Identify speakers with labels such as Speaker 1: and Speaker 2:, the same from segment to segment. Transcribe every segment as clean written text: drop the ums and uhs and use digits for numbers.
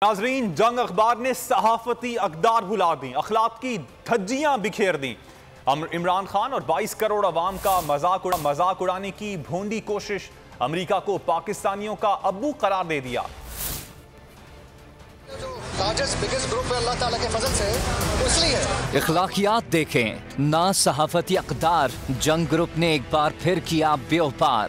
Speaker 1: नाजरीन, जंग अखबार ने सहाफती अकदार भुला दी, अखलाक की धज्जियां बिखेर दी। इमरान खान और 22 करोड़ अवाम का मजाक उड़ाने की भोंदी कोशिश, अमेरिका को पाकिस्तानियों का अब्बू करार दे दिया।
Speaker 2: बिगेस्ट ग्रुप है, अल्लाह ताला के फजल से इसलिए
Speaker 3: इखलाकियात देखें ना सहाफती अकदार। जंग ग्रुप ने एक बार फिर किया बेवपार।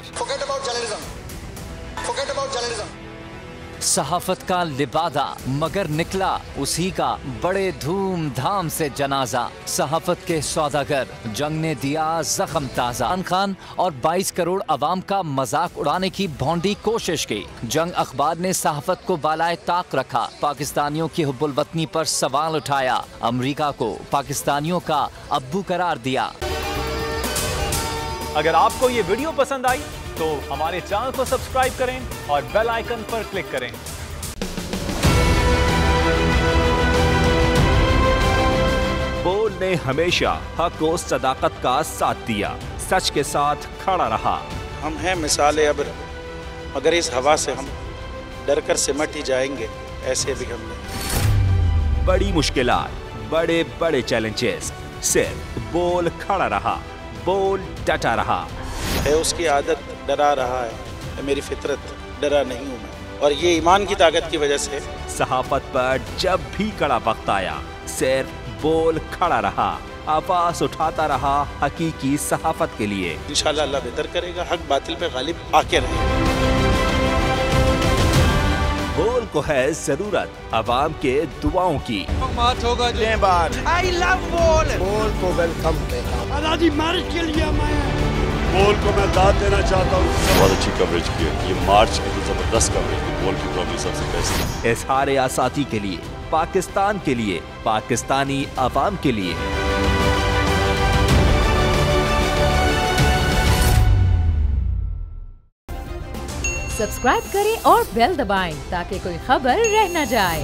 Speaker 3: सहाफत का लिबादा मगर निकला उसी का बड़े धूमधाम से जनाजा। सहाफत के सौदागर जंग ने दिया जख्म ताजा। इमरान खान और 22 करोड़ अवाम का मजाक उड़ाने की भौंडी कोशिश की। जंग अखबार ने सहाफत को बालाए ताक रखा, पाकिस्तानियों की हुब्बुल वतनी पर सवाल उठाया, अमरीका को पाकिस्तानियों का अब्बू करार दिया।
Speaker 1: अगर आपको ये वीडियो पसंद आई तो हमारे चैनल को सब्सक्राइब करें और बेल आइकन पर क्लिक करें।
Speaker 4: बोल ने हमेशा हक और सदाकत का साथ दिया, सच के साथ खड़ा रहा।
Speaker 5: हम हैं मिसाल अब्र, मगर इस हवा से हम डर कर सिमट ही जाएंगे, ऐसे भी हम नहीं।
Speaker 4: बड़ी मुश्किलात, बड़े बड़े चैलेंजेस, सिर्फ बोल खड़ा रहा, बोल डटा रहा।
Speaker 5: है उसकी आदत डरा रहा है, मेरी फितरत डरा नहीं हूँ मैं, और ये ईमान की ताकत की वजह से।
Speaker 4: सहाफत पर जब भी कड़ा वक्त आया, सिर्फ बोल खड़ा रहा, आवाज उठाता रहा हकीकी सहाफत के लिए।
Speaker 5: इंशाल्लाह अल्लाह बेहतर करेगा, हक बातिल पे गालिब आके रहेगा।
Speaker 4: बोल को है जरूरत अवाम के दुआओं की।
Speaker 2: आई लव बोल को वेलकम
Speaker 6: आजादी मार्च के लिए मैं
Speaker 7: बोल को मैं दाद देना चाहता हूँ। बहुत अच्छी कवरेज की है, ये मार्च की तो जबरदस्त कवरेज है, बोल की प्रॉब्लम सबसे बेस्ट।
Speaker 4: इज़हार आसाती के लिए, पाकिस्तान के लिए, पाकिस्तानी अवाम के लिए।
Speaker 8: सब्सक्राइब करें और बेल दबाएं ताकि कोई खबर रह न जाए।